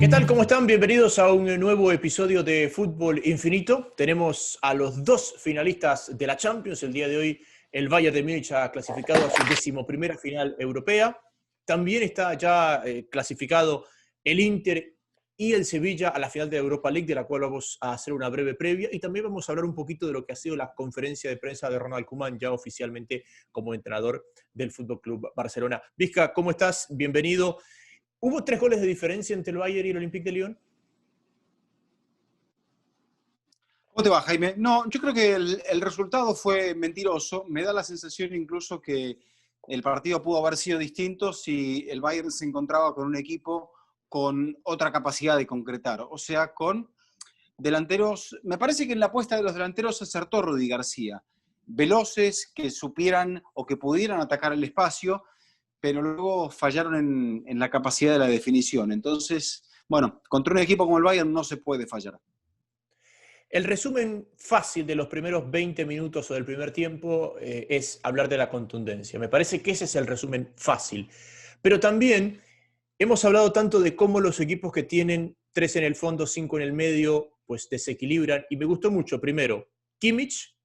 ¿Qué tal? ¿Cómo están? Bienvenidos a un nuevo episodio de Fútbol Infinito. Tenemos a los dos finalistas de la Champions. El día de hoy el Bayern de Múnich ha clasificado a su 11ª final europea. También está ya clasificado el Inter y el Sevilla a la final de la Europa League, de la cual vamos a hacer una breve previa. Y también vamos a hablar un poquito de lo que ha sido la conferencia de prensa de Ronald Koeman, ya oficialmente como entrenador del Fútbol Club Barcelona. Vizca, ¿cómo estás? Bienvenido. ¿Hubo 3 goles de diferencia entre el Bayern y el Olympique de Lyon? ¿Cómo te va, Jaime? No, yo creo que el resultado fue mentiroso. Me da la sensación incluso que el partido pudo haber sido distinto si el Bayern se encontraba con un equipo con otra capacidad de concretar. O sea, con delanteros. Me parece que en la apuesta de los delanteros acertó Rudy García. Veloces, que supieran o que pudieran atacar el espacio, pero luego fallaron en la capacidad de la definición. Entonces, bueno, contra un equipo como el Bayern no se puede fallar. El resumen fácil de los primeros 20 minutos o del primer tiempo es hablar de la contundencia. Me parece que ese es el resumen fácil. Pero también hemos hablado tanto de cómo los equipos que tienen 3 en el fondo, 5 en el medio, pues desequilibran. Y me gustó mucho, primero, Kimmich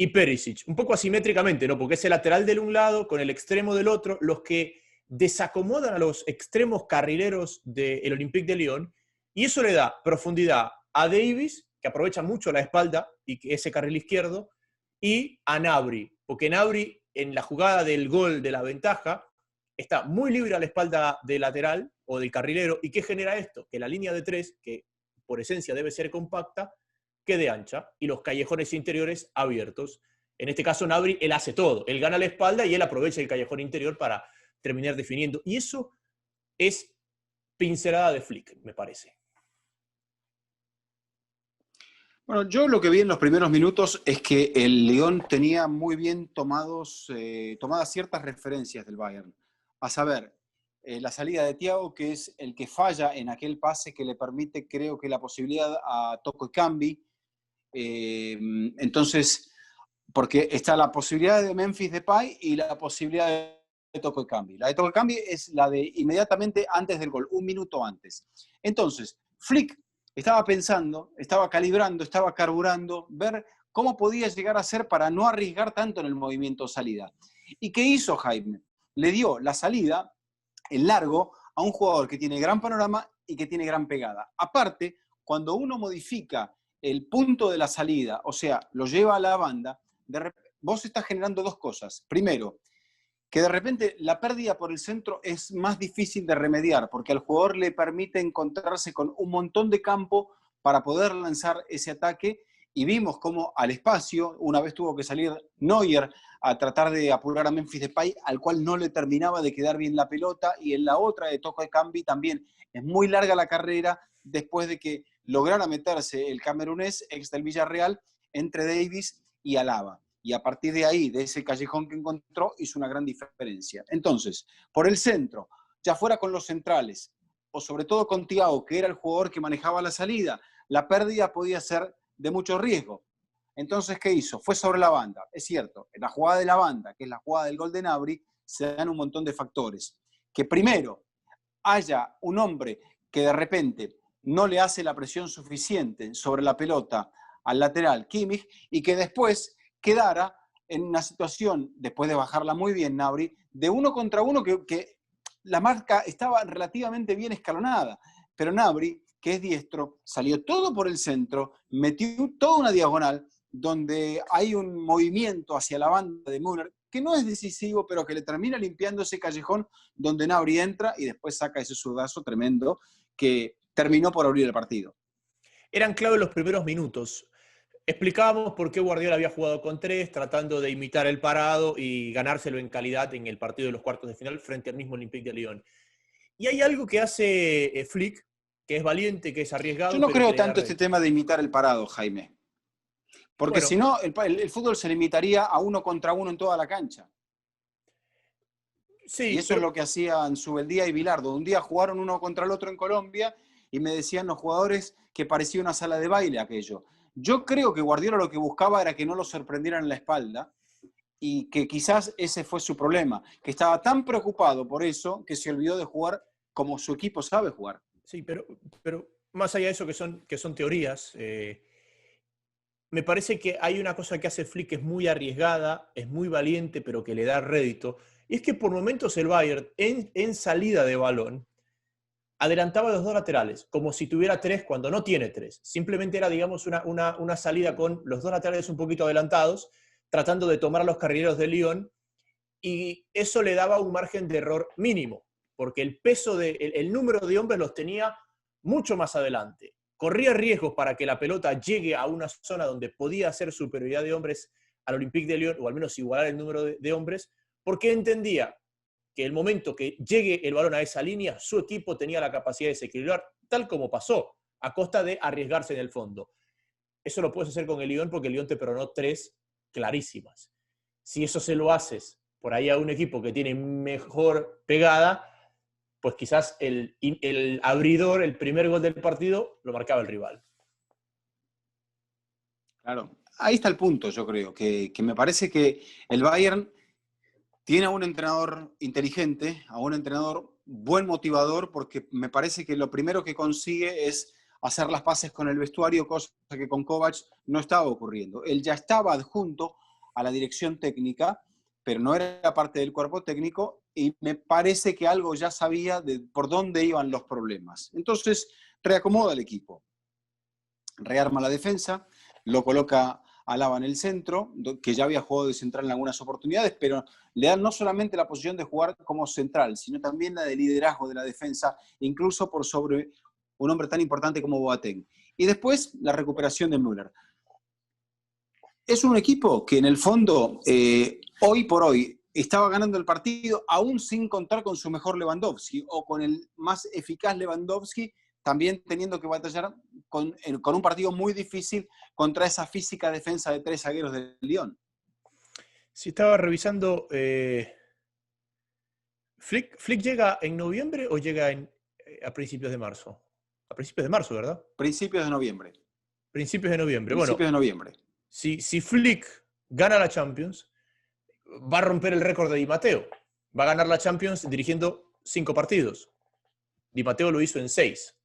y Perisic. Un poco asimétricamente, ¿no? Porque es el lateral del un lado con el extremo del otro, los que desacomodan a los extremos carrileros del Olympique de Lyon. Y eso le da profundidad a Davis, que aprovecha mucho la espalda y que ese carril izquierdo, y a Gnabry, porque Gnabry en la jugada del gol de la ventaja está muy libre a la espalda del lateral o del carrilero. ¿Y qué genera esto? Que la línea de 3, que por esencia debe ser compacta, quede ancha y los callejones interiores abiertos. En este caso Gnabry, él hace todo, él gana la espalda y él aprovecha el callejón interior para terminar definiendo. Y eso es pincelada de Flick, me parece. Bueno, yo lo que vi en los primeros minutos es que el Lyon tenía muy bien tomadas ciertas referencias del Bayern. A saber, la salida de Thiago, que es el que falla en aquel pase que le permite, creo que la posibilidad a Toko Ekambi. Entonces, porque está la posibilidad de Memphis Depay y la posibilidad de Toko Ekambi. La de Toko Ekambi es la de inmediatamente antes del gol, un minuto antes. Entonces, Flick estaba pensando, estaba calibrando, estaba carburando, ver cómo podía llegar a ser para no arriesgar tanto en el movimiento salida. ¿Y qué hizo Jaime? Le dio la salida, el largo, a un jugador que tiene gran panorama y que tiene gran pegada. Aparte, cuando uno modifica el punto de la salida, o sea, lo lleva a la banda, vos estás generando dos cosas. Primero, que de repente la pérdida por el centro es más difícil de remediar, porque al jugador le permite encontrarse con un montón de campo para poder lanzar ese ataque, y vimos cómo al espacio, una vez tuvo que salir Neuer a tratar de apurar a Memphis Depay, al cual no le terminaba de quedar bien la pelota, y en la otra de Toko Ekambi también es muy larga la carrera, después de que lograra meterse el camerunés, ex del Villarreal, entre Davis y Alaba. Y a partir de ahí, de ese callejón que encontró, hizo una gran diferencia. Entonces, por el centro, ya fuera con los centrales, o sobre todo con Thiago, que era el jugador que manejaba la salida, la pérdida podía ser de mucho riesgo. Entonces, ¿qué hizo? Fue sobre la banda. Es cierto, en la jugada de la banda, que es la jugada del gol de Gnabry, se dan un montón de factores. Que primero haya un hombre que de repente no le hace la presión suficiente sobre la pelota al lateral Kimmich, y que después quedara en una situación, después de bajarla muy bien Gnabry, de uno contra uno que la marca estaba relativamente bien escalonada. Pero Gnabry, que es diestro, salió todo por el centro, metió toda una diagonal donde hay un movimiento hacia la banda de Müller que no es decisivo, pero que le termina limpiando ese callejón donde Gnabry entra y después saca ese zurdazo tremendo que terminó por abrir el partido. Eran clave los primeros minutos. Explicábamos por qué Guardiola había jugado con 3, tratando de imitar el parado y ganárselo en calidad en el partido de los cuartos de final frente al mismo Olympique de Lyon. Y hay algo que hace Flick, que es valiente, que es Yo arriesgado, no pero que creo le da tanto este tema de imitar el parado, Jaime. Porque Bueno, si no, el fútbol se limitaría a uno contra uno en toda la cancha. Y sí, eso es pero lo que hacían Zubeldía y Bilardo. Un día jugaron uno contra el otro en Colombia y me decían los jugadores que parecía una sala de baile aquello. Yo creo que Guardiola lo que buscaba era que no lo sorprendieran en la espalda, y que quizás ese fue su problema, que estaba tan preocupado por eso que se olvidó de jugar como su equipo sabe jugar. Sí, pero más allá de eso que son teorías, me parece que hay una cosa que hace Flick que es muy arriesgada, es muy valiente, pero que le da rédito. Y es que por momentos el Bayern, en salida de balón, adelantaba los dos laterales, como si tuviera tres cuando no tiene tres. Simplemente era, digamos, una salida con los dos laterales un poquito adelantados, tratando de tomar a los carrileros de Lyon, y eso le daba un margen de error mínimo, porque el peso el número de hombres los tenía mucho más adelante. Corría riesgos para que la pelota llegue a una zona donde podía hacer superioridad de hombres al Olympique de Lyon, o al menos igualar el número de hombres, porque entendía que el momento que llegue el balón a esa línea, su equipo tenía la capacidad de desequilibrar, tal como pasó, a costa de arriesgarse en el fondo. Eso lo puedes hacer con el Lyon porque el Lyon te perdonó tres clarísimas. Si eso se lo haces por ahí a un equipo que tiene mejor pegada, pues quizás el abridor, el primer gol del partido, lo marcaba el rival. Claro, ahí está el punto, yo creo, que me parece que el Bayern tiene a un entrenador inteligente, a un entrenador buen motivador, porque me parece que lo primero que consigue es hacer las paces con el vestuario, cosa que con Kovac no estaba ocurriendo. Él ya estaba adjunto a la dirección técnica, pero no era parte del cuerpo técnico, y me parece que algo ya sabía de por dónde iban los problemas. Entonces, reacomoda el equipo, rearma la defensa, lo coloca a Alaba en el centro, que ya había jugado de central en algunas oportunidades, pero le dan no solamente la posición de jugar como central, sino también la de liderazgo de la defensa, incluso por sobre un hombre tan importante como Boateng. Y después la recuperación de Müller. Es un equipo que en el fondo, hoy por hoy, estaba ganando el partido aún sin contar con su mejor Lewandowski o con el más eficaz Lewandowski, también teniendo que batallar con un partido muy difícil contra esa física defensa de tres zagueros del Lyon. Si estaba revisando, ¿Flick llega en noviembre o llega a principios de marzo? A principios de marzo, ¿verdad? Principios de noviembre. Principios de noviembre. Principios Bueno, de noviembre. si Flick gana la Champions, va a romper el récord de Di Matteo. Va a ganar la Champions dirigiendo 5 partidos. Di Matteo lo hizo en 6.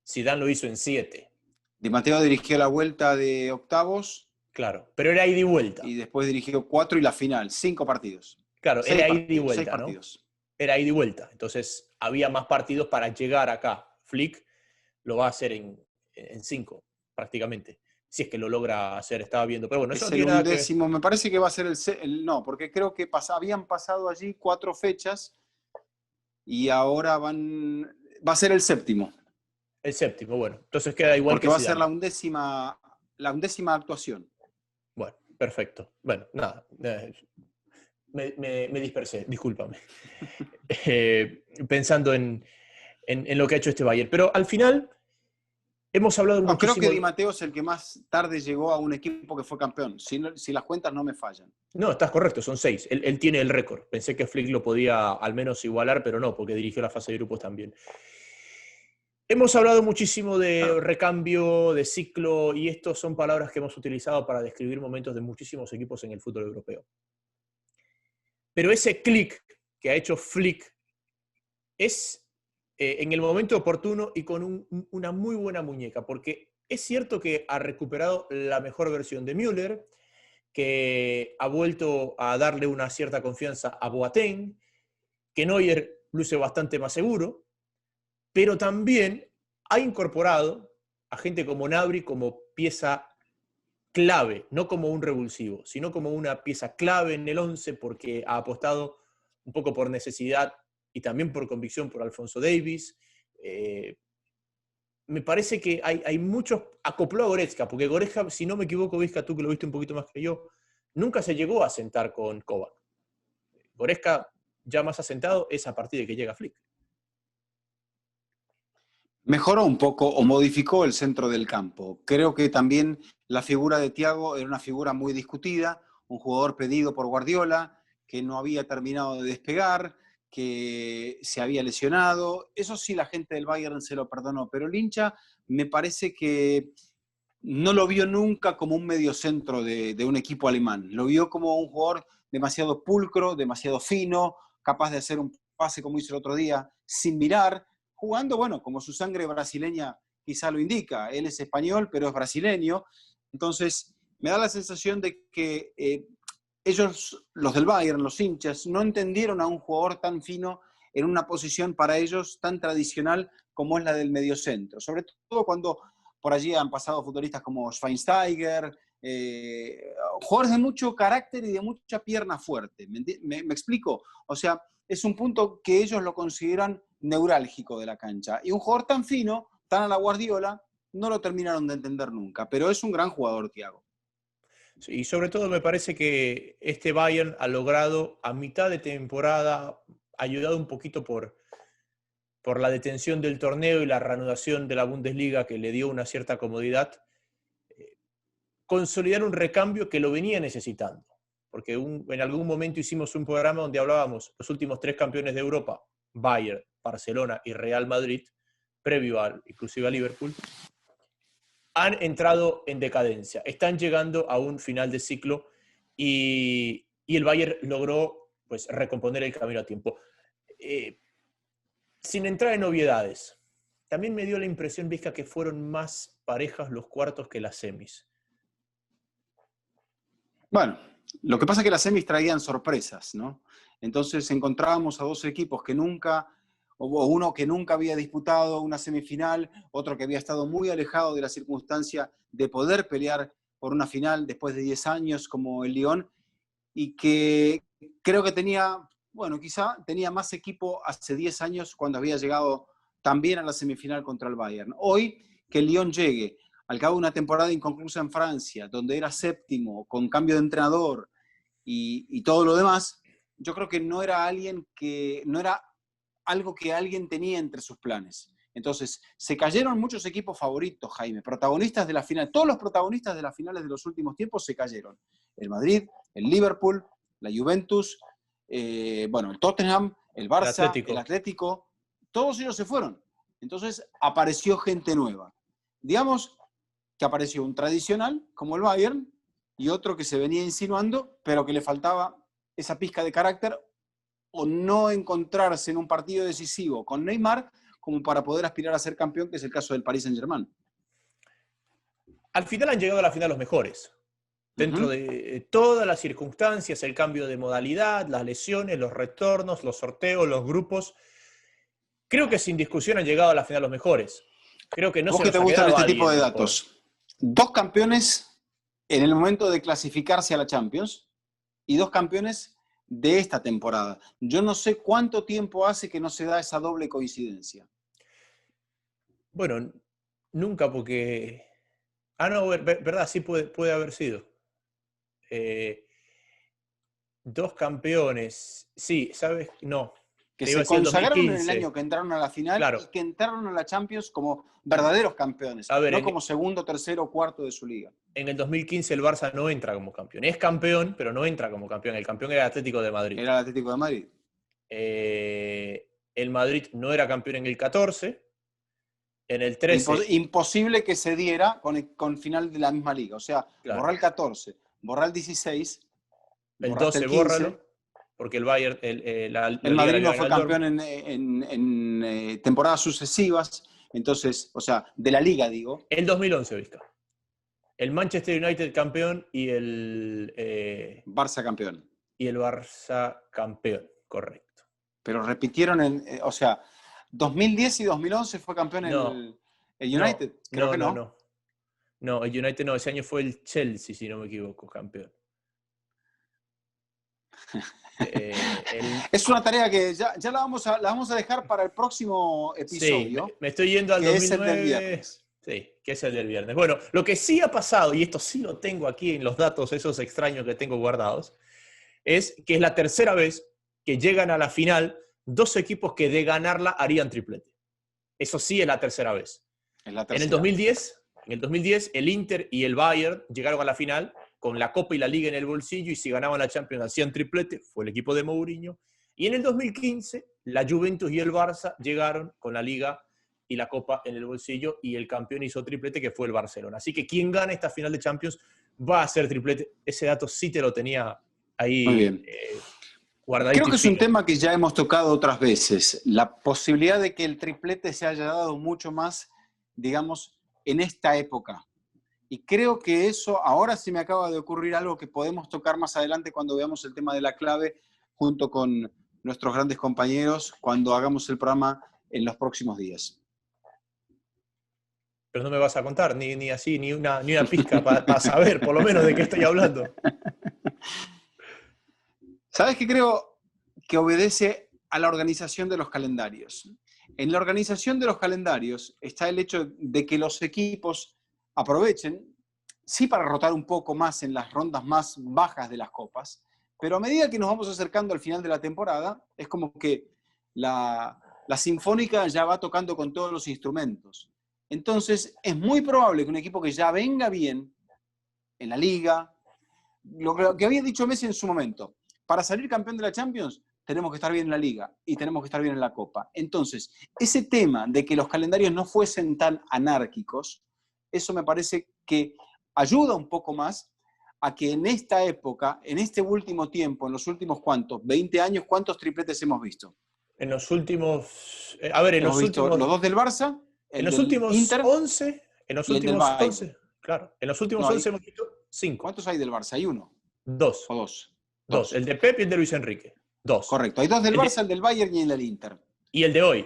Zidane lo hizo en 7. Di Matteo dirigió la vuelta de octavos. Claro, pero era ida y vuelta. Y después dirigió 4 y la final, 5 partidos. Claro, era ida y vuelta, 6 partidos. ¿no? Era ida y vuelta. Entonces había más partidos para llegar acá. Flick lo va a hacer en 5, prácticamente. Si es que lo logra hacer, estaba viendo. Pero bueno, eso es no tiene el nada que undécimo, me parece que va a ser no, porque creo que habían pasado allí 4 fechas y ahora va a ser el séptimo. El séptimo, bueno. Entonces queda igual porque que va Zidane. A ser la undécima actuación. Bueno, perfecto. Bueno, nada. Me dispersé, discúlpame. Pensando en lo que ha hecho este Bayern. Pero al final hemos hablado muchísimo. Creo que Di Matteo es el que más tarde llegó a un equipo que fue campeón. Si las cuentas no me fallan. No, estás correcto, son 6. Él tiene el récord. Pensé que Flick lo podía al menos igualar, pero no, porque dirigió la fase de grupos también. Hemos hablado muchísimo de recambio, de ciclo, y estas son palabras que hemos utilizado para describir momentos de muchísimos equipos en el fútbol europeo. Pero ese clic que ha hecho Flick es en el momento oportuno y con una muy buena muñeca, porque es cierto que ha recuperado la mejor versión de Müller, que ha vuelto a darle una cierta confianza a Boateng, que Neuer luce bastante más seguro, pero también ha incorporado a gente como Gnabry como pieza clave, no como un revulsivo, sino como una pieza clave en el 11 porque ha apostado un poco por necesidad y también por convicción por Alphonso Davies. Me parece que hay muchos acopló a Goretzka, porque Goretzka, si no me equivoco, Vizca, tú que lo viste un poquito más que yo, nunca se llegó a sentar con Kovac. Goretzka, ya más asentado, es a partir de que llega Flick. Mejoró un poco o modificó el centro del campo. Creo que también la figura de Thiago era una figura muy discutida, un jugador pedido por Guardiola, que no había terminado de despegar, que se había lesionado. Eso sí, la gente del Bayern se lo perdonó, pero el hincha me parece que no lo vio nunca como un mediocentro de un equipo alemán. Lo vio como un jugador demasiado pulcro, demasiado fino, capaz de hacer un pase como hizo el otro día, sin mirar, jugando, bueno, como su sangre brasileña quizá lo indica. Él es español, pero es brasileño. Entonces, me da la sensación de que ellos, los del Bayern, los hinchas, no entendieron a un jugador tan fino en una posición para ellos tan tradicional como es la del mediocentro. Sobre todo cuando por allí han pasado futbolistas como Schweinsteiger, jugadores de mucho carácter y de mucha pierna fuerte. ¿Me explico? O sea, es un punto que ellos lo consideran neurálgico de la cancha. Y un jugador tan fino, tan a la Guardiola, no lo terminaron de entender nunca. Pero es un gran jugador, Thiago. Sí, y sobre todo me parece que este Bayern ha logrado a mitad de temporada, ayudado un poquito por la detención del torneo y la reanudación de la Bundesliga que le dio una cierta comodidad, consolidar un recambio que lo venía necesitando. Porque en algún momento hicimos un programa donde hablábamos los últimos 3 campeones de Europa, Bayern, Barcelona y Real Madrid, previo inclusive a Liverpool, han entrado en decadencia, están llegando a un final de ciclo y el Bayern logró pues, recomponer el camino a tiempo. Sin entrar en obviedades, también me dio la impresión, Vizca, que fueron más parejas los cuartos que las semis. Bueno, lo que pasa es que las semis traían sorpresas, ¿no? Entonces encontrábamos a dos equipos que nunca, o uno que nunca había disputado una semifinal, otro que había estado muy alejado de la circunstancia de poder pelear por una final después de 10 años como el Lyon, y que creo que tenía, bueno, quizá tenía más equipo hace 10 años cuando había llegado también a la semifinal contra el Bayern. Hoy, que el Lyon llegue al cabo de una temporada inconclusa en Francia, donde era séptimo, con cambio de entrenador y todo lo demás, yo creo que no era algo que alguien tenía entre sus planes. Entonces, se cayeron muchos equipos favoritos, Jaime, protagonistas de la final. Todos los protagonistas de las finales de los últimos tiempos se cayeron. El Madrid, el Liverpool, la Juventus, bueno, el Tottenham, el Barça, el Atlético, todos ellos se fueron. Entonces, apareció gente nueva. Digamos que apareció un tradicional, como el Bayern, y otro que se venía insinuando, pero que le faltaba esa pizca de carácter o no encontrarse en un partido decisivo con Neymar como para poder aspirar a ser campeón, que es el caso del Paris Saint-Germain. Al final han llegado a la final los mejores. Dentro de todas las circunstancias, el cambio de modalidad, las lesiones, los retornos, los sorteos, los grupos, creo que sin discusión han llegado a la final los mejores. Creo que no ¿Vos se que nos te ha gustan quedado este tipo de alguien datos? 2 campeones en el momento de clasificarse a la Champions y 2 campeones de esta temporada. Yo no sé cuánto tiempo hace que no se da esa doble coincidencia. Bueno, nunca porque... Ah, no, verdad, sí puede haber sido. 2 campeones. Sí, ¿sabes? No. Que Te iba a se decir el consagraron en el 2015. año que entraron a la final Claro. y que entraron a la Champions como verdaderos campeones, A ver, no como segundo, tercero o cuarto de su liga. en el 2015 el Barça no entra como campeón. Es campeón, pero no entra como campeón. El campeón era el Atlético de Madrid. Era el Atlético de Madrid. El Madrid no era campeón en el 14. En el 13... Imposible que se diera con final de la misma liga. O sea, Claro. borrar el 14, borrar el 16, el 12 el 15. Bórralo, porque el Bayern... el Madrid no fue campeón en temporadas sucesivas. Entonces, o sea, de la liga, digo. El 2011, Vizca. El Manchester United campeón y el... Barça campeón. Y el Barça campeón, correcto. Pero repitieron, o sea, 2010 y 2011 fue campeón el United. Creo que no. No, el United no. Ese año fue el Chelsea, si no me equivoco, campeón. Es una tarea que ya la vamos a dejar para el próximo episodio. Sí, me estoy yendo al 2009. Es el del viernes. Sí, que es el del viernes. Bueno, lo que sí ha pasado, y esto sí lo tengo aquí en los datos esos extraños que tengo guardados, es que es la tercera vez que llegan a la final 2 equipos que de ganarla harían triplete. Eso sí es la tercera vez. En el 2010, el Inter y el Bayern llegaron a la final con la Copa y la Liga en el bolsillo, y si ganaban la Champions hacían triplete, fue el equipo de Mourinho. Y en el 2015, la Juventus y el Barça llegaron con la Liga y la Copa en el bolsillo, y el campeón hizo triplete, que fue el Barcelona. Así que quien gane esta final de Champions va a hacer triplete. Ese dato sí te lo tenía ahí. Muy bien. Creo guardadito y que es un fino. tema que ya hemos tocado otras veces, la posibilidad de que el triplete se haya dado mucho más, digamos, en esta época. Y creo que eso, ahora sí me acaba de ocurrir algo que podemos tocar más adelante cuando veamos el tema de la clave, junto con nuestros grandes compañeros, cuando hagamos el programa en los próximos días. Pero no me vas a contar, ni así, ni una pizca para saber, por lo menos, de qué estoy hablando. ¿Sabes qué creo que obedece a la organización de los calendarios? En la organización de los calendarios está el hecho de que los equipos aprovechen, sí para rotar un poco más en las rondas más bajas de las copas, pero a medida que nos vamos acercando al final de la temporada, es como que la sinfónica ya va tocando con todos los instrumentos. Entonces, es muy probable que un equipo que ya venga bien en la liga, lo que había dicho Messi en su momento, para salir campeón de la Champions tenemos que estar bien en la liga y tenemos que estar bien en la Copa. Entonces, ese tema de que los calendarios no fuesen tan anárquicos, eso me parece que ayuda un poco más a que en esta época, en este último tiempo, en los últimos cuantos, 20 años, ¿cuántos tripletes hemos visto? En los últimos, a ver, Hemos visto los dos del Barça, en el los del últimos Inter 11, en los y el del últimos Bayern. 11, claro, en los últimos No, 11 hemos visto 5, ¿cuántos hay del Barça? ¿Hay uno 2, o dos? 2, Dos. el de Pep y el de Luis Enrique, 2. Correcto. Hay dos del Barça, el del Bayern y el del Inter. Y el de hoy,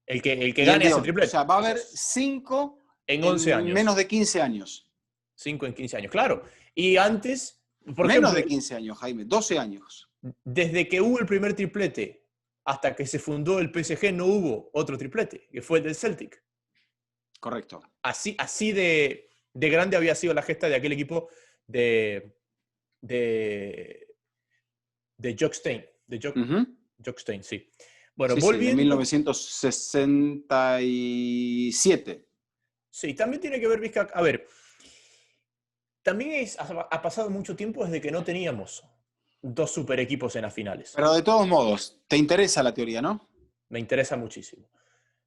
el que Y el gane de ese hoy. O sea, triplete. va a haber Esos 5 en 11 en menos años, de 15 años. 5 en 15 años, claro. Y antes, por Menos ejemplo, de 15 años, Jaime, 12 años. desde que hubo el primer triplete hasta que se fundó el PSG no hubo otro triplete, que fue el del Celtic. Correcto. Así de grande había sido la gesta de aquel equipo de Jock Stein. Jock Stein, sí. Bueno, Sí, sí, de volviendo. 1967. Sí, también tiene que ver, Vizca. A ver, también ha pasado mucho tiempo desde que no teníamos dos super equipos en las finales. Pero de todos modos, te interesa la teoría, ¿no? Me interesa muchísimo.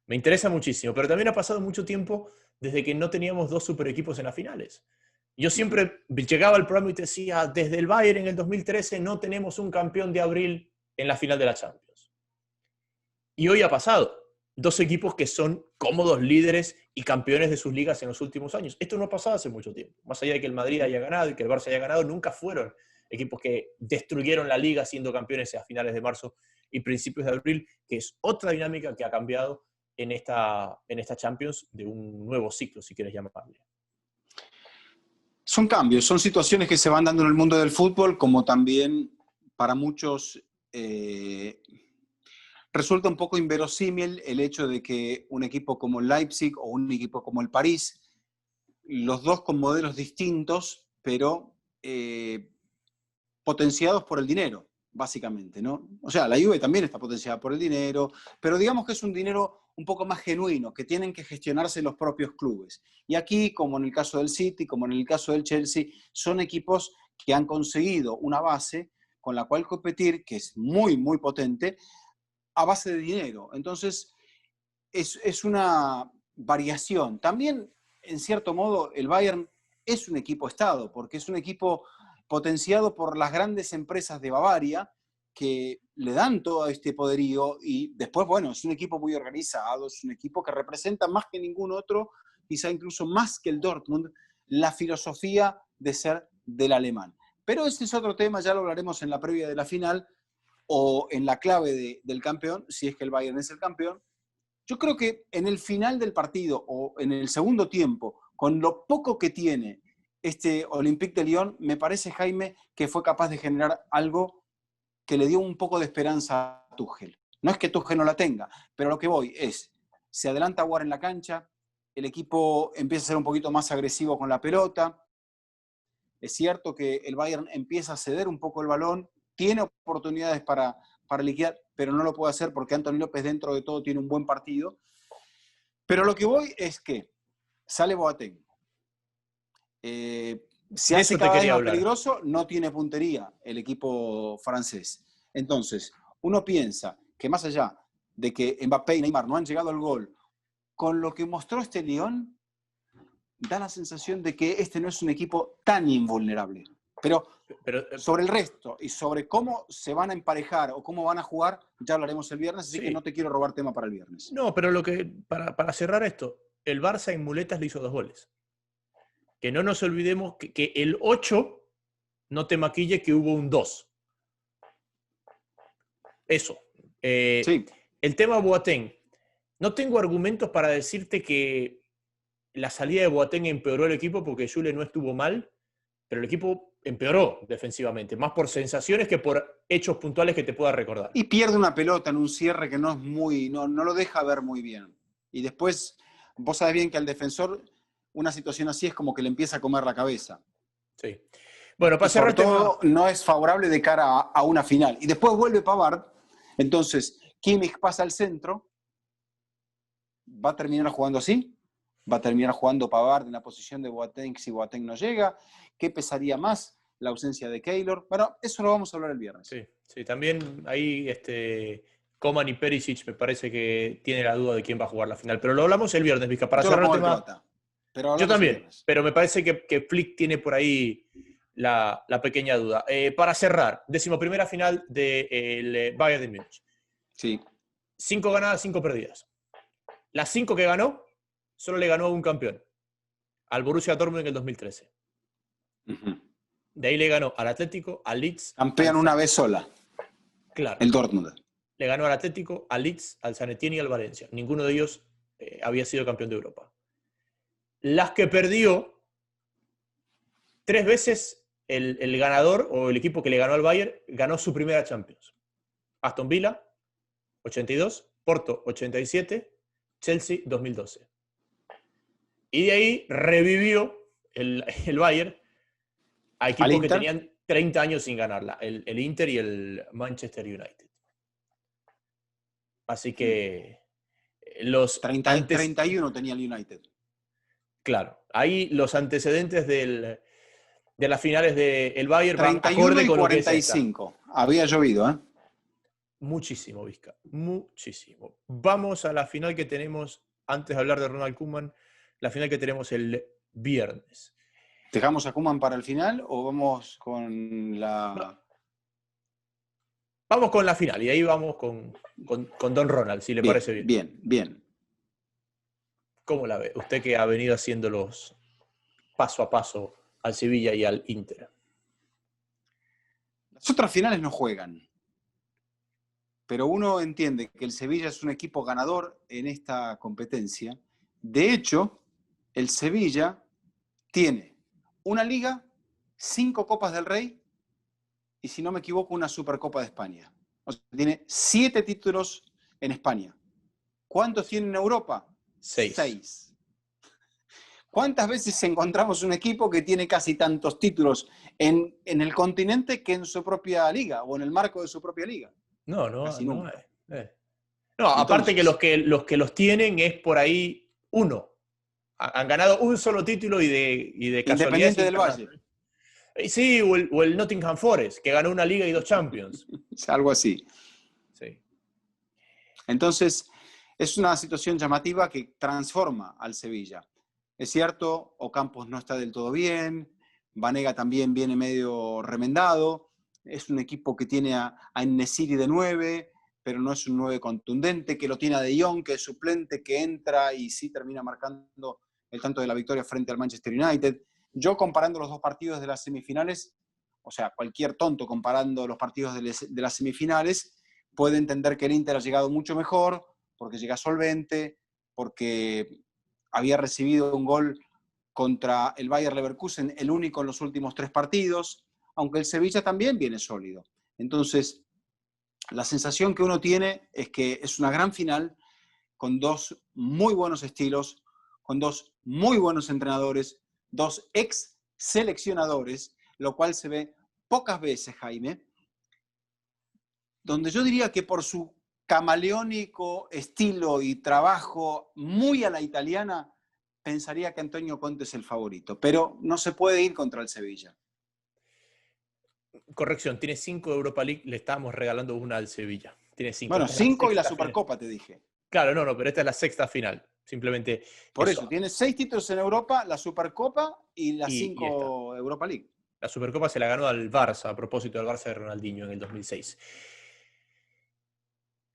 Me interesa muchísimo, pero también ha pasado mucho tiempo desde que no teníamos dos super equipos en las finales. Yo siempre llegaba al programa y te decía, desde el Bayern en el 2013 no tenemos un campeón de abril en la final de la Champions. Y hoy ha pasado. Dos equipos que son cómodos líderes y campeones de sus ligas en los últimos años. Esto no ha pasado hace mucho tiempo. Más allá de que el Madrid haya ganado y que el Barça haya ganado, nunca fueron equipos que destruyeron la liga siendo campeones a finales de marzo y principios de abril, que es otra dinámica que ha cambiado en esta Champions de un nuevo ciclo, si quieres llamarle. Son cambios, son situaciones que se van dando en el mundo del fútbol, como también para muchos resulta un poco inverosímil el hecho de que un equipo como el Leipzig o un equipo como el París, los dos con modelos distintos, pero potenciados por el dinero, básicamente, ¿no? O sea, la Juve también está potenciada por el dinero, pero digamos que es un dinero un poco más genuino, que tienen que gestionarse los propios clubes. Y aquí, como en el caso del City, como en el caso del Chelsea, son equipos que han conseguido una base con la cual competir, que es muy, muy potente, a base de dinero. Entonces, es una variación. También, en cierto modo, el Bayern es un equipo Estado, porque es un equipo potenciado por las grandes empresas de Bavaria que le dan todo este poderío y después, bueno, es un equipo muy organizado, es un equipo que representa más que ningún otro, quizá incluso más que el Dortmund, la filosofía de ser del alemán. Pero ese es otro tema, ya lo hablaremos en la previa de la final o en la clave del campeón, si es que el Bayern es el campeón. Yo creo que en el final del partido o en el segundo tiempo, con lo poco que tiene este Olympique de Lyon, me parece, Jaime, que fue capaz de generar algo que le dio un poco de esperanza a Tuchel. No es que Tuchel no la tenga, pero lo que voy es, se adelanta Aguar en la cancha, el equipo empieza a ser un poquito más agresivo con la pelota, es cierto que el Bayern empieza a ceder un poco el balón, tiene oportunidades para liquidar, pero no lo puede hacer porque Anthony López dentro de todo tiene un buen partido. Pero lo que voy es que sale Boateng. Se De hace eso te cada vez quería más hablar. peligroso, no tiene puntería el equipo francés. Entonces, uno piensa que más allá de que Mbappé y Neymar no han llegado al gol, con lo que mostró este Lyon, da la sensación de que este no es un equipo tan invulnerable. Pero Pero, Sobre el resto y sobre cómo se van a emparejar o cómo van a jugar, ya hablaremos el viernes, así sí. que no te quiero robar tema para el viernes. No, pero para cerrar esto, el Barça en muletas le hizo 2 goles. Que no nos olvidemos que el 8 no te maquille que hubo un 2. Eso. Sí. El tema Boateng. No tengo argumentos para decirte que la salida de Boateng empeoró el equipo porque Jule no estuvo mal, pero el equipo empeoró defensivamente, más por sensaciones que por hechos puntuales que te pueda recordar. Y pierde una pelota en un cierre que no es muy, no lo deja ver muy bien. Y después, vos sabés bien que al defensor una situación así es como que le empieza a comer la cabeza. Sí. Bueno, para Y sobre cerrar el tema... todo no es favorable de cara a una final. Y después vuelve Pavard, entonces Kimmich pasa al centro, va a terminar jugando así, va a terminar jugando Pavard en la posición de Boateng si Boateng no llega. ¿Qué pesaría más? La ausencia de Keylor. Bueno, eso lo vamos a hablar el viernes. Sí, sí, también ahí Coman y Perisic me parece que tiene la duda de quién va a jugar la final. Pero lo hablamos el viernes, Vizca, para Yo lo cerrar el pongo el tema. pelota, pero Yo hablamos el también, viernes. pero me parece que Flick tiene por ahí la pequeña duda. Para cerrar, 11ª final del Bayern de Múnich. Sí. 5 ganadas, 5 perdidas. Las 5 que ganó, solo le ganó a un campeón, al Borussia Dortmund en el 2013. Uh-huh. De ahí le ganó al Atlético, al Leeds. Campeón una vez sola. Claro. El Dortmund. Le ganó al Atlético, al Leeds, al San Etienne y al Valencia. Ninguno de ellos había sido campeón de Europa. Las que perdió, 3 veces el ganador o el equipo que le ganó al Bayern ganó su primera Champions. Aston Villa, 82, Porto, 87, Chelsea, 2012. Y de ahí revivió el Bayern a equipos que tenían 30 años sin ganarla, el Inter y el Manchester United. Así que los 31 tenía el United. Claro, ahí los antecedentes de las finales del Bayern van 31 acorde y con 45. Lo que es esta. Había llovido, ¿eh? Muchísimo, Vizca, muchísimo. Vamos a la final que tenemos, antes de hablar de Ronald Koeman, la final que tenemos el viernes. ¿Dejamos a Koeman para el final o vamos con la...? No. Vamos con la final y ahí vamos con Don Ronald, si le parece bien. Bien. ¿Cómo la ve? Usted que ha venido haciéndolos paso a paso al Sevilla y al Inter. Las otras finales no juegan. Pero uno entiende que el Sevilla es un equipo ganador en esta competencia. De hecho, el Sevilla tiene una Liga, 5 Copas del Rey y, si no me equivoco, una Supercopa de España. O sea, tiene 7 títulos en España. ¿Cuántos tiene en Europa? 6. ¿Cuántas veces encontramos un equipo que tiene casi tantos títulos en el continente que en su propia liga o en el marco de su propia liga? No. Casi nunca. No, aparte que los que los tienen es por ahí uno. Han ganado un solo título y de casualidad. Independiente del Valle. Sí, o el Nottingham Forest, que ganó una liga y 2 Champions. Algo así. Sí. Entonces, es una situación llamativa que transforma al Sevilla. Es cierto, Ocampos no está del todo bien, Banega también viene medio remendado, es un equipo que tiene a En-Nesyri de 9, pero no es un 9 contundente, que lo tiene a De Jong, que es suplente, que entra y sí termina marcando el tanto de la victoria frente al Manchester United. Yo, comparando los dos partidos de las semifinales, o sea, cualquier tonto comparando los partidos de las semifinales, puede entender que el Inter ha llegado mucho mejor, porque llega solvente, porque había recibido un gol contra el Bayer Leverkusen, el único en los últimos 3 partidos, aunque el Sevilla también viene sólido. Entonces, la sensación que uno tiene es que es una gran final con 2 muy buenos estilos, con 2 muy buenos entrenadores, 2 ex seleccionadores, lo cual se ve pocas veces, Jaime, donde yo diría que por su camaleónico estilo y trabajo muy a la italiana, pensaría que Antonio Conte es el favorito, pero no se puede ir contra el Sevilla. Corrección, tiene 5 de Europa League, le estábamos regalando una al Sevilla. Tiene 5. Bueno, 5 y la Supercopa, te dije. Claro, no, pero esta es la 6ª final. Simplemente. Por eso, tiene 6 títulos en Europa, la Supercopa y las 5 y Europa League. La Supercopa se la ganó al Barça, a propósito del Barça de Ronaldinho en el 2006.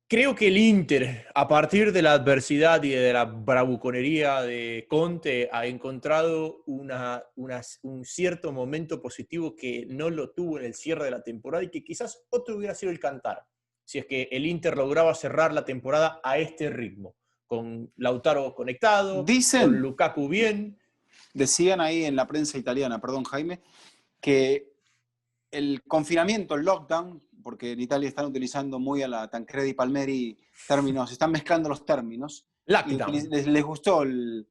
Creo que el Inter, a partir de la adversidad y de la bravuconería de Conte, ha encontrado un cierto momento positivo que no lo tuvo en el cierre de la temporada y que quizás otro hubiera sido el Cantar, si es que el Inter lograba cerrar la temporada a este ritmo, con Lautaro conectado, con Dicen, Lukaku bien. decían ahí en la prensa italiana, perdón Jaime, que el confinamiento, el lockdown, porque en Italia están utilizando muy a la Tancredi Palmeri términos, están mezclando los términos, y Lockdown. les gustó el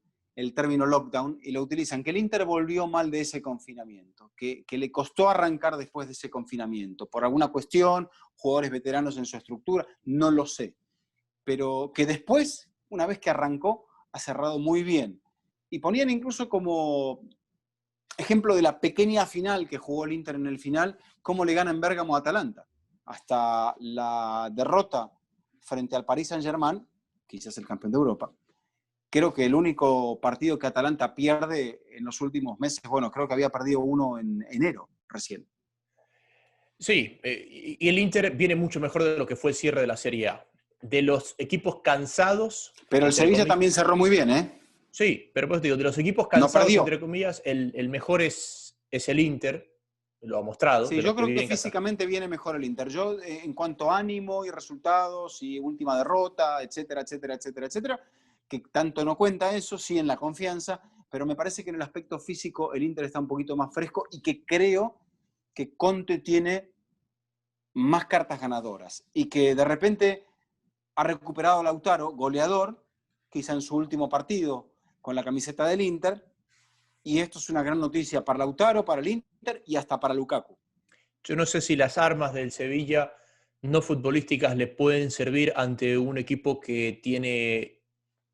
término lockdown y lo utilizan, que el Inter volvió mal de ese confinamiento, que le costó arrancar después de ese confinamiento, por alguna cuestión, jugadores veteranos en su estructura, no lo sé, pero que después, una vez que arrancó, ha cerrado muy bien. Y ponían incluso como ejemplo de la pequeña final que jugó el Inter en el final, cómo le gana en Bérgamo a Atalanta. Hasta la derrota frente al Paris Saint-Germain, quizás el campeón de Europa. Creo que el único partido que Atalanta pierde en los últimos meses, bueno, creo que había perdido uno en enero recién. Sí, y el Inter viene mucho mejor de lo que fue el cierre de la Serie A. De los equipos cansados, Pero el entre Sevilla comillas. también cerró muy bien, ¿eh? Sí, pero pues digo, de los equipos No cansados, perdió. entre comillas, el mejor es el Inter, lo ha mostrado, Sí, de los yo que creo que vienen cansados. físicamente viene mejor el Inter. Yo, en cuanto a ánimo y resultados y última derrota, etcétera, etcétera, etcétera, etcétera, que tanto no cuenta eso, sí en la confianza, pero me parece que en el aspecto físico el Inter está un poquito más fresco y que creo que Conte tiene más cartas ganadoras y que de repente ha recuperado a Lautaro, goleador, quizá en su último partido con la camiseta del Inter, y esto es una gran noticia para Lautaro, para el Inter y hasta para Lukaku. Yo no sé si las armas del Sevilla no futbolísticas le pueden servir ante un equipo que tiene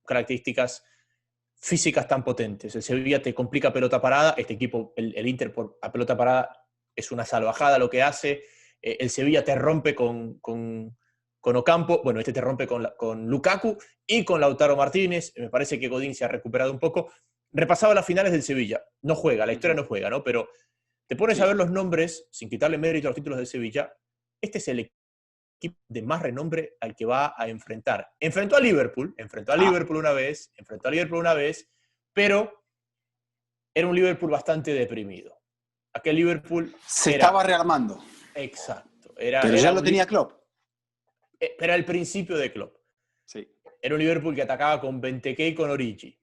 características físicas tan potentes. El Sevilla te complica pelota parada, este equipo, el Inter a pelota parada es una salvajada lo que hace, el Sevilla te rompe con Ocampo, bueno, este te rompe con Lukaku y con Lautaro Martínez, me parece que Godín se ha recuperado un poco. Repasaba las finales del Sevilla, no juega, la historia no juega, ¿no? Pero te pones a ver Sí. los nombres, sin quitarle mérito a los títulos del Sevilla, este es el equipo de más renombre al que va a enfrentar. Enfrentó a Ah, Liverpool una vez, pero era un Liverpool bastante deprimido. Aquel Liverpool se era estaba rearmando, exacto, pero ya lo tenía Klopp. era el principio de Klopp. Sí. Era un Liverpool que atacaba con Benteke y con Origi,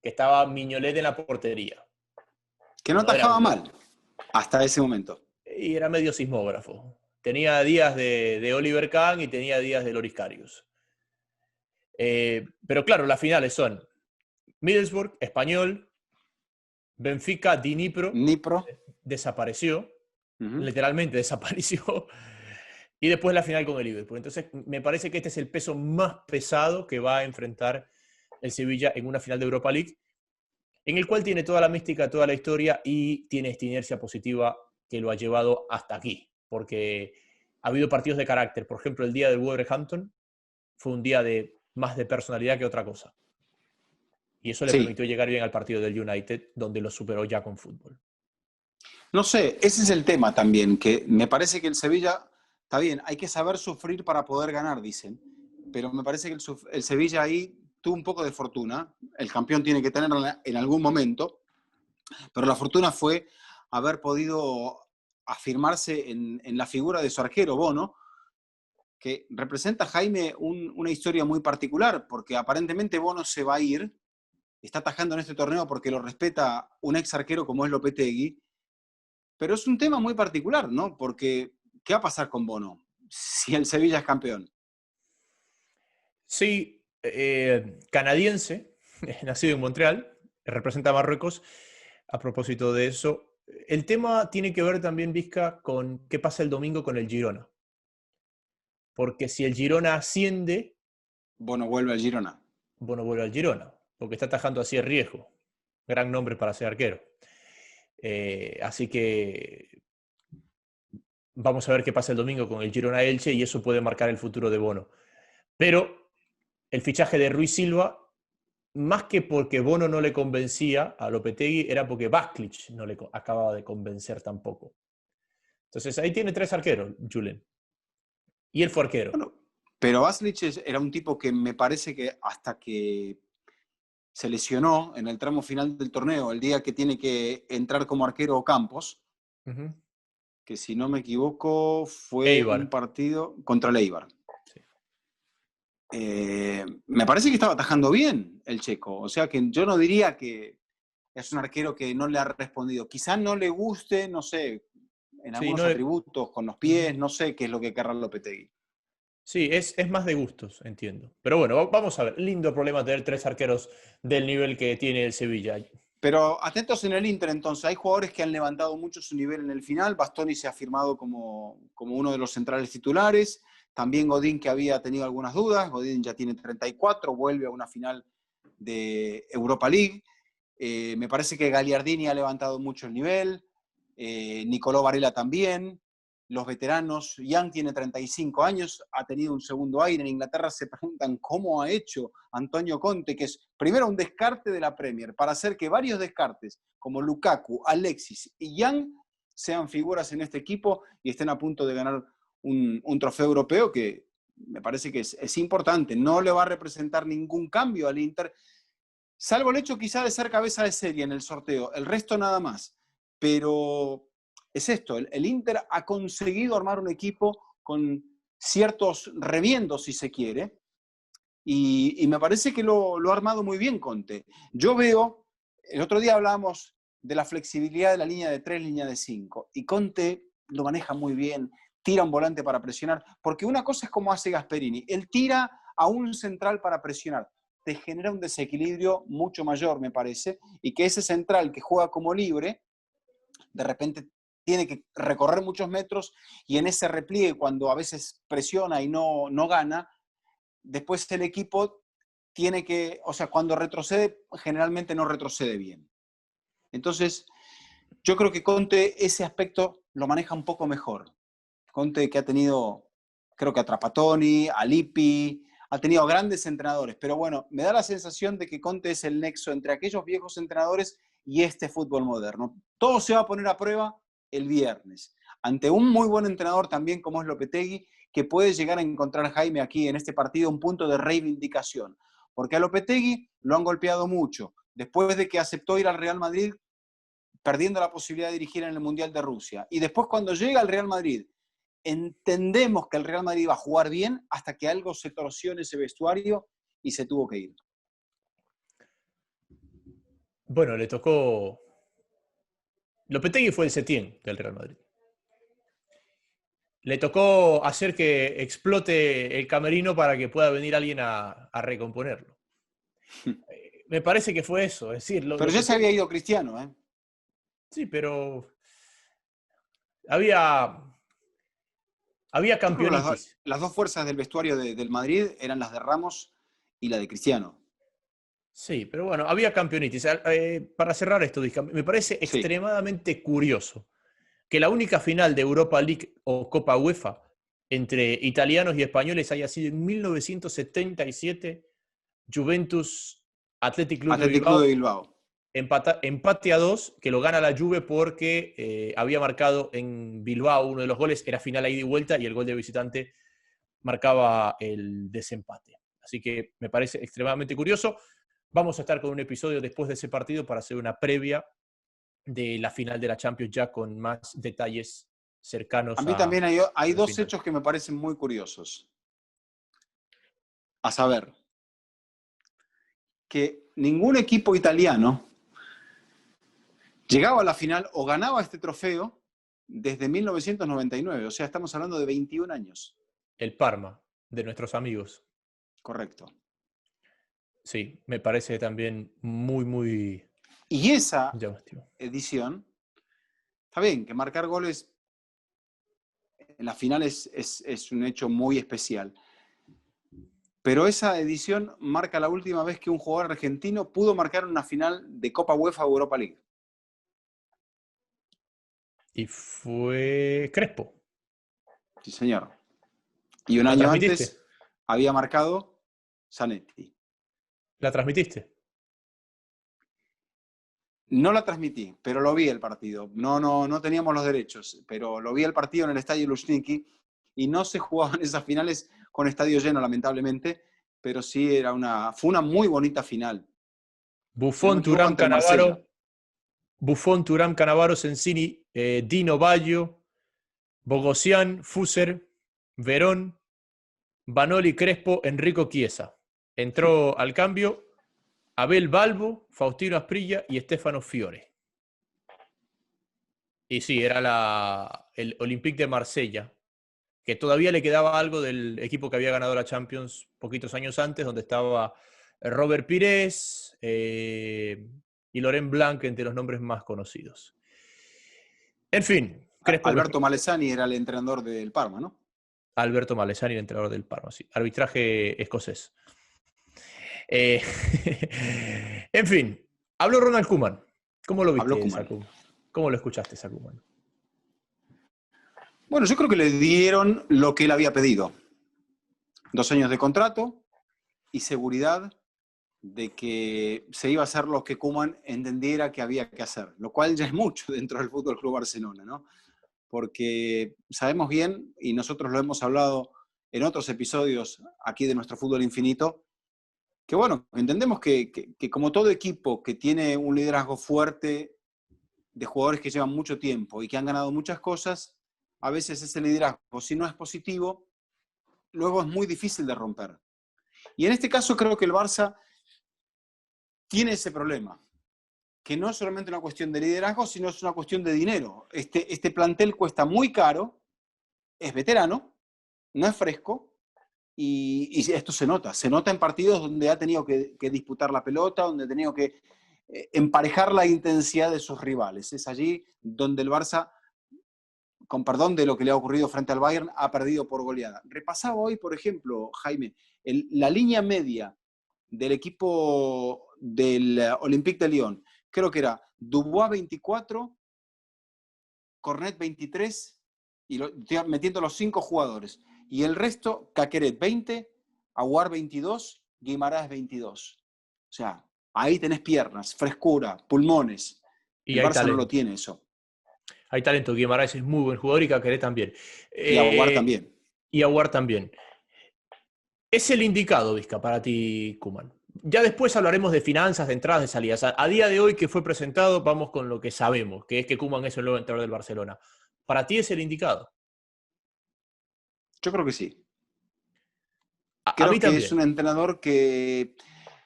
que estaba Miñolet en la portería. Que no No era tajaba un, mal hasta ese momento. y era medio sismógrafo. Tenía días de Oliver Kahn y tenía días de Loris Karius. Pero claro, las finales son Middlesbrough, Español, Benfica, Dnipro, Nipro. desapareció, Uh-huh. literalmente desapareció, y después la final con el Liverpool. Entonces, me parece que este es el peso más pesado que va a enfrentar el Sevilla en una final de Europa League, en el cual tiene toda la mística, toda la historia y tiene esta inercia positiva que lo ha llevado hasta aquí, porque ha habido partidos de carácter. Por ejemplo, el día del Wolverhampton fue un día de más de personalidad que otra cosa. Y eso le Sí. permitió llegar bien al partido del United, donde lo superó ya con fútbol. No sé, ese es el tema también, que me parece que el Sevilla, está bien, hay que saber sufrir para poder ganar, dicen, pero me parece que el Sevilla ahí tuvo un poco de fortuna, el campeón tiene que tenerla en algún momento, pero la fortuna fue haber podido afirmarse en la figura de su arquero, Bono, que representa, Jaime, una historia muy particular, porque aparentemente Bono se va a ir, está atajando en este torneo porque lo respeta un ex arquero como es Lopetegui, pero es un tema muy particular, ¿no? Porque, ¿qué va a pasar con Bono si el Sevilla es campeón? Sí, canadiense, nacido en Montreal, representa a Marruecos. A propósito de eso, el tema tiene que ver también, Vizca, con qué pasa el domingo con el Girona. Porque si el Girona asciende, Bono vuelve al Girona. bueno, vuelve al Girona, porque está atajando así el riesgo. Gran nombre para ser arquero. Así que vamos a ver qué pasa el domingo con el Girona Elche y eso puede marcar el futuro de Bono. Pero el fichaje de Ruiz Silva más que porque Bono no le convencía a Lopetegui, era porque Basklic no le acababa de convencer tampoco. Entonces ahí tiene 3 arqueros, Julen. Y él fue arquero. Bueno, pero Baslich era un tipo que me parece que hasta que se lesionó en el tramo final del torneo, el día que tiene que entrar como arquero Campos, que si no me equivoco fue un Eibar. partido contra el Eibar. Sí. Me parece que estaba atajando bien el checo, o sea que yo no diría que es un arquero que no le ha respondido. Quizás no le guste, no sé, en Sí, algunos no, atributos, con los pies, no sé qué es lo que querrá Lopetegui. sí, es más de gustos, entiendo. Pero bueno, vamos a ver. Lindo problema tener 3 arqueros del nivel que tiene el Sevilla. Pero atentos en el Inter entonces, hay jugadores que han levantado mucho su nivel en el final, Bastoni se ha firmado como uno de los centrales titulares, también Godín que había tenido algunas dudas, Godín ya tiene 34, vuelve a una final de Europa League, me parece que Gagliardini ha levantado mucho el nivel, Nicolò Varela también, los veteranos, Young tiene 35 años, ha tenido un segundo aire. En Inglaterra se preguntan cómo ha hecho Antonio Conte, que es primero un descarte de la Premier, para hacer que varios descartes, como Lukaku, Alexis y Young, sean figuras en este equipo y estén a punto de ganar un trofeo europeo que me parece que es importante. No le va a representar ningún cambio al Inter, salvo el hecho quizá de ser cabeza de serie en el sorteo, el resto nada más. Pero es esto, el Inter ha conseguido armar un equipo con ciertos remiendos, si se quiere, y me parece que lo ha armado muy bien Conte. Yo veo, el otro día hablábamos de la flexibilidad de la línea de 3, línea de 5, y Conte lo maneja muy bien, tira un volante para presionar, porque una cosa es como hace Gasperini, él tira a un central para presionar, te genera un desequilibrio mucho mayor, me parece, y que ese central que juega como libre, de repente tiene que recorrer muchos metros y en ese repliegue, cuando a veces presiona y no gana, después el equipo tiene que, o sea, cuando retrocede, generalmente no retrocede bien. Entonces, yo creo que Conte ese aspecto lo maneja un poco mejor. Conte que ha tenido, creo que a Trapattoni, a Lippi, ha tenido grandes entrenadores, pero bueno, me da la sensación de que Conte es el nexo entre aquellos viejos entrenadores y este fútbol moderno. Todo se va a poner a prueba el viernes, ante un muy buen entrenador también como es Lopetegui, que puede llegar a encontrar Jaime aquí en este partido un punto de reivindicación, porque a Lopetegui lo han golpeado mucho, después de que aceptó ir al Real Madrid perdiendo la posibilidad de dirigir en el Mundial de Rusia, y después cuando llega al Real Madrid entendemos que el Real Madrid iba a jugar bien hasta que algo se torció en ese vestuario y se tuvo que ir. Bueno, le tocó. Lopetegui fue el Setién del Real Madrid. Le tocó hacer que explote el camerino para que pueda venir alguien a recomponerlo. Me parece que fue eso. Es decir, Pero ya se Lopetegui. había ido Cristiano, ¿eh? Sí, pero había Yo creo que campeonitis. las dos fuerzas del vestuario del Madrid eran las de Ramos y la de Cristiano. Sí, pero bueno, había campeonitis. Para cerrar esto, me parece Sí. extremadamente curioso que la única final de Europa League o Copa UEFA entre italianos y españoles haya sido en 1977, Juventus Athletic Club de Athletic Club Bilbao, de Bilbao. empate a 2, que lo gana la Juve porque había marcado en Bilbao uno de los goles, era final a ida y vuelta, y el gol de visitante marcaba el desempate. Así que me parece extremadamente curioso. Vamos a estar con un episodio después de ese partido para hacer una previa de la final de la Champions ya con más detalles A cercanos mí también hay al dos final. hechos que me parecen muy curiosos. A saber, que ningún equipo italiano llegaba a la final o ganaba este trofeo desde 1999. O sea, estamos hablando de 21 años. El Parma, de nuestros amigos. Correcto. Sí, me parece también muy, muy Y esa llamativo. edición, está bien, que marcar goles en la final es un hecho muy especial. Pero esa edición marca la última vez que un jugador argentino pudo marcar una final de Copa UEFA o Europa League. Y fue Crespo. Sí, señor. Y un ¿La año transmitiste? antes había marcado Zanetti. ¿La transmitiste? No la transmití, pero lo vi el partido. No teníamos los derechos, pero lo vi el partido en el estadio Luzhniki y no se jugaban esas finales con estadio lleno, lamentablemente, pero sí fue una muy bonita final. Si no me Buffon, equivoco, Thuram, ante el Marsella. Cannavaro, Buffon, Thuram, Cannavaro, Sensini, Dino Baggio, Bogosian, Fuser, Verón, Vanoli, Crespo, Enrico Chiesa. Entró al cambio Abel Balbo, Faustino Asprilla y Stefano Fiore. Y sí, era el Olympique de Marsella, que todavía le quedaba algo del equipo que había ganado la Champions poquitos años antes, donde estaba Robert Pires y Laurent Blanc entre los nombres más conocidos. En fin, Crespo Alberto mejor. Malesani era el entrenador del Parma, ¿no? Alberto Malesani, el entrenador del Parma, sí. Arbitraje escocés. Eh, en fin, habló Ronald Koeman. ¿Cómo lo Habló viste, Koeman. Saku? ¿Cómo lo escuchaste, Koeman? Bueno, yo creo que le dieron lo que él había pedido. 2 años de contrato y seguridad de que se iba a hacer lo que Koeman entendiera que había que hacer, lo cual ya es mucho dentro del Fútbol Club Barcelona, ¿no? Porque sabemos bien, y nosotros lo hemos hablado en otros episodios aquí de nuestro Fútbol Infinito, que bueno, entendemos que como todo equipo que tiene un liderazgo fuerte de jugadores que llevan mucho tiempo y que han ganado muchas cosas, a veces ese liderazgo, si no es positivo, luego es muy difícil de romper. Y en este caso creo que el Barça tiene ese problema, que no es solamente una cuestión de liderazgo, sino es una cuestión de dinero. Este plantel cuesta muy caro, es veterano, no es fresco, y esto se nota en partidos donde ha tenido que disputar la pelota, donde ha tenido que emparejar la intensidad de sus rivales. Es allí donde el Barça, con perdón de lo que le ha ocurrido frente al Bayern, ha perdido por goleada. Repasaba hoy, por ejemplo, Jaime, la línea media del equipo del Olympique de Lyon, creo que era Dubois 24, Cornet 23, y metiendo los 5 jugadores. Y el resto, Caqueret 20, Aguar 22, Guimarães 22. O sea, ahí tenés piernas, frescura, pulmones. Y El hay Barça no lo talento. tiene eso. Hay talento. Guimarães es muy buen jugador y Caqueret también. Y Aguar también. Y Aguar también. Es el indicado, Vizca, para ti, Koeman. Ya después hablaremos de finanzas, de entradas, de salidas. A día de hoy que fue presentado, vamos con lo que sabemos, que es que Koeman es el nuevo entrenador del Barcelona. ¿Para ti es el indicado? Yo creo que sí. A Creo mí que es también. un entrenador que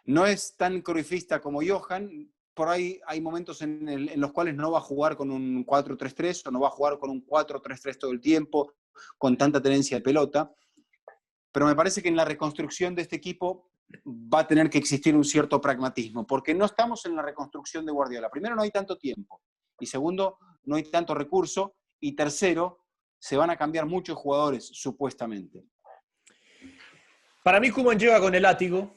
no es tan cruyffista como Johan. Por ahí hay momentos en los cuales no va a jugar con un 4-3-3 o no va a jugar con un 4-3-3 todo el tiempo, con tanta tenencia de pelota. Pero me parece que en la reconstrucción de este equipo va a tener que existir un cierto pragmatismo, porque no estamos en la reconstrucción de Guardiola. Primero, no hay tanto tiempo. Y segundo, no hay tanto recurso. Y tercero, se van a cambiar muchos jugadores, supuestamente. Para mí, Koeman llega con el látigo.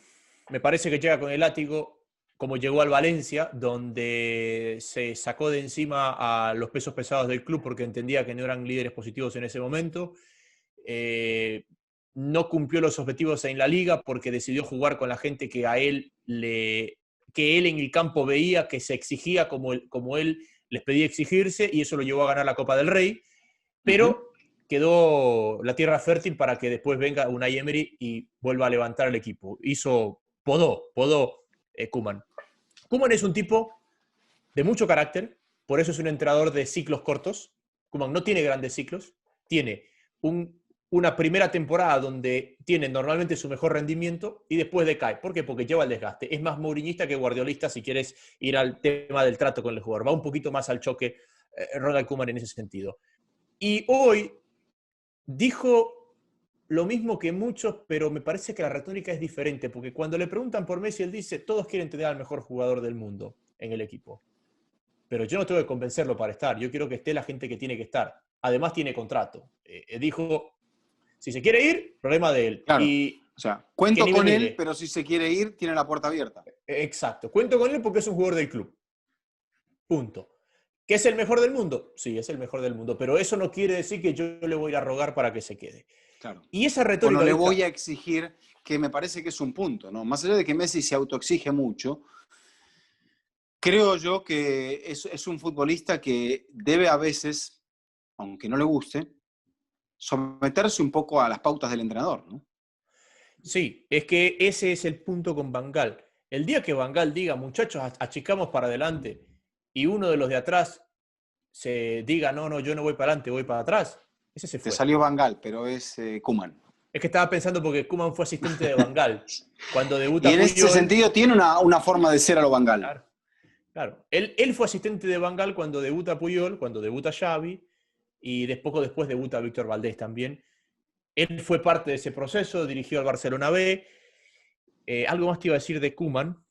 Me parece que llega con el látigo como llegó al Valencia, donde se sacó de encima a los pesos pesados del club porque entendía que no eran líderes positivos en ese momento. No cumplió los objetivos en la liga porque decidió jugar con la gente que él en el campo veía que se exigía como él les pedía exigirse, y eso lo llevó a ganar la Copa del Rey, pero quedó la tierra fértil para que después venga Unai Emery y vuelva a levantar el equipo. Podó Koeman. Koeman es un tipo de mucho carácter, por eso es un entrenador de ciclos cortos. Koeman no tiene grandes ciclos, tiene una primera temporada donde tiene normalmente su mejor rendimiento y después decae. ¿Por qué? Porque lleva el desgaste. Es más mouriñista que guardiolista si quieres ir al tema del trato con el jugador. Va un poquito más al choque Ronald Koeman en ese sentido. Y hoy dijo lo mismo que muchos, pero me parece que la retórica es diferente, porque cuando le preguntan por Messi, él dice, todos quieren tener al mejor jugador del mundo en el equipo. Pero yo no tengo que convencerlo para estar, yo quiero que esté la gente que tiene que estar. Además tiene contrato. Dijo, si se quiere ir, problema de él. Claro. Y o sea, ¿qué cuento nivel con él, mide? pero si se quiere ir, tiene la puerta abierta. Exacto. Cuento con él porque es un jugador del club. Punto. ¿Que es el mejor del mundo? Sí, es el mejor del mundo. Pero eso no quiere decir que yo le voy a ir a rogar para que se quede. Claro. Y esa O no retórica, le Vizca, voy a exigir, que me parece que es un punto, ¿no? Más allá de que Messi se autoexige mucho, Creo yo que es un futbolista que debe a veces, aunque no le guste, someterse un poco a las pautas del entrenador, ¿no? Sí, es que ese es el punto con Van Gaal. El día que Van Gaal diga, muchachos, achicamos para adelante, y uno de los de atrás se diga, no, no, yo no voy para adelante, voy para atrás, ese se Te fue. salió Van Gaal, pero es Koeman. Es que estaba pensando porque Koeman fue asistente de Van Gaal. Cuando Y debuta en ese Puyol, sentido tiene una forma de ser a lo Van Gaal. claro, claro. Él fue asistente de Van Gaal cuando debuta Puyol, cuando debuta Xavi, y poco después debuta Víctor Valdés también. Él fue parte de ese proceso, dirigió al Barcelona B. Algo más te iba a decir de Koeman.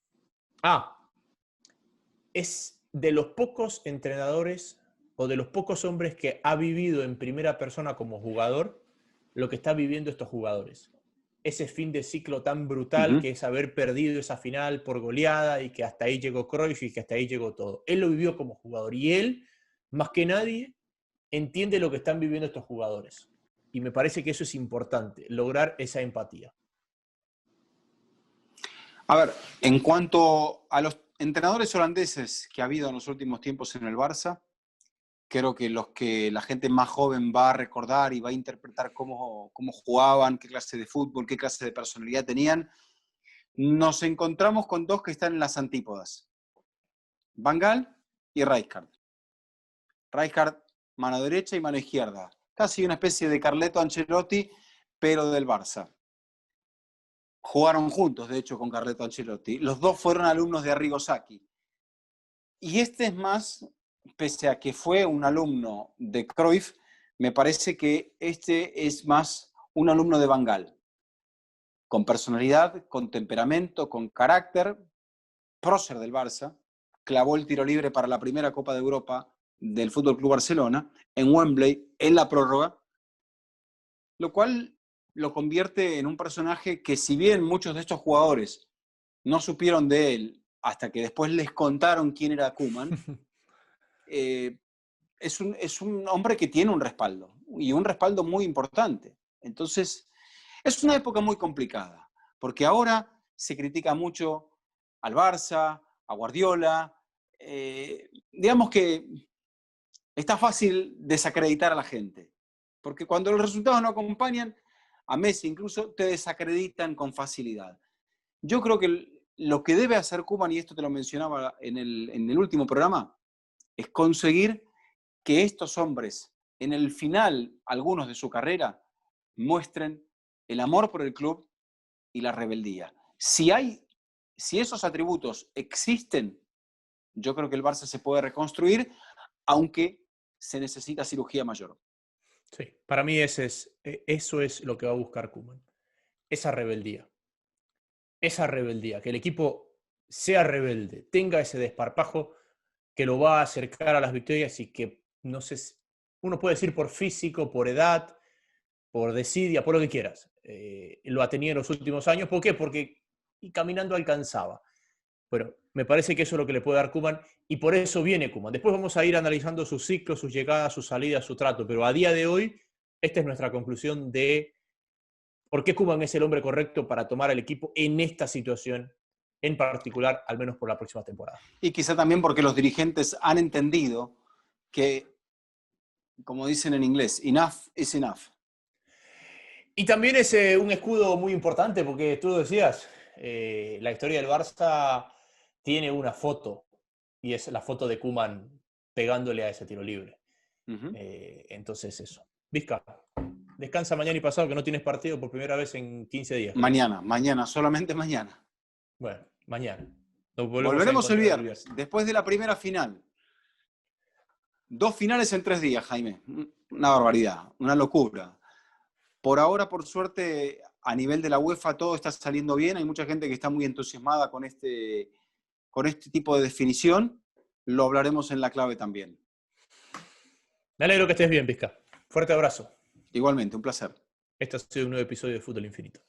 Es de los pocos entrenadores o de los pocos hombres que ha vivido en primera persona como jugador lo que están viviendo estos jugadores. Ese fin de ciclo tan brutal que es haber perdido esa final por goleada y que hasta ahí llegó Cruyff y que hasta ahí llegó todo. Él lo vivió como jugador y él, más que nadie, entiende lo que están viviendo estos jugadores. Y me parece que eso es importante, lograr esa empatía. A ver, en cuanto a los entrenadores holandeses que ha habido en los últimos tiempos en el Barça, creo que los que la gente más joven va a recordar y va a interpretar cómo jugaban, qué clase de fútbol, qué clase de personalidad tenían, nos encontramos con dos que están en las antípodas. Van Gaal y Rijkaard. Rijkaard, mano derecha y mano izquierda. Casi una especie de Carleto Ancelotti, pero del Barça. Jugaron juntos, de hecho, con Carleto Ancelotti. Los dos fueron alumnos de Arrigo Sacchi. Y este es más, pese a que fue un alumno de Cruyff, me parece que este es más un alumno de Van Gaal. Con personalidad, con temperamento, con carácter. Prócer del Barça, clavó el tiro libre para la primera Copa de Europa del Fútbol Club Barcelona, en Wembley, en la prórroga, lo cual lo convierte en un personaje que, si bien muchos de estos jugadores no supieron de él hasta que después les contaron quién era Koeman, es un hombre que tiene un respaldo, y un respaldo muy importante. Entonces, es una época muy complicada, porque ahora se critica mucho al Barça, a Guardiola. Digamos que está fácil desacreditar a la gente, porque cuando los resultados no acompañan, a Messi incluso te desacreditan con facilidad. Yo creo que lo que debe hacer Koeman, y esto te lo mencionaba en el último programa, es conseguir que estos hombres, en el final, algunos de su carrera, muestren el amor por el club y la rebeldía. Si esos atributos existen, yo creo que el Barça se puede reconstruir, aunque se necesita cirugía mayor. Sí, para mí eso es lo que va a buscar Koeman. Esa rebeldía. Esa rebeldía, que el equipo sea rebelde, tenga ese desparpajo que lo va a acercar a las victorias y que, no sé, uno puede decir por físico, por edad, por desidia, por lo que quieras. Lo ha tenido en los últimos años. ¿Por qué? Porque y caminando alcanzaba. Bueno, me parece que eso es lo que le puede dar Koeman y por eso viene Koeman. Después vamos a ir analizando sus ciclos, sus llegadas, sus salidas, su trato, pero a día de hoy esta es nuestra conclusión de por qué Koeman es el hombre correcto para tomar al equipo en esta situación en particular, al menos por la próxima temporada. Y quizá también porque los dirigentes han entendido que, como dicen en inglés, enough is enough. Y también es un escudo muy importante porque tú decías, la historia del Barça tiene una foto y es la foto de Koeman pegándole a ese tiro libre. Entonces eso. Vizca, descansa mañana y pasado que no tienes partido por primera vez en 15 días. Mañana, solamente mañana. Bueno, mañana. Volveremos el viernes, después de la primera final. 2 finales en 3 días, Jaime. Una barbaridad, una locura. Por ahora, por suerte, a nivel de la UEFA todo está saliendo bien. Hay mucha gente que está muy entusiasmada con este tipo de definición. Lo hablaremos en la clave también. Me alegro que estés bien, Vizca. Fuerte abrazo. Igualmente, un placer. Este ha sido un nuevo episodio de Fútbol Infinito.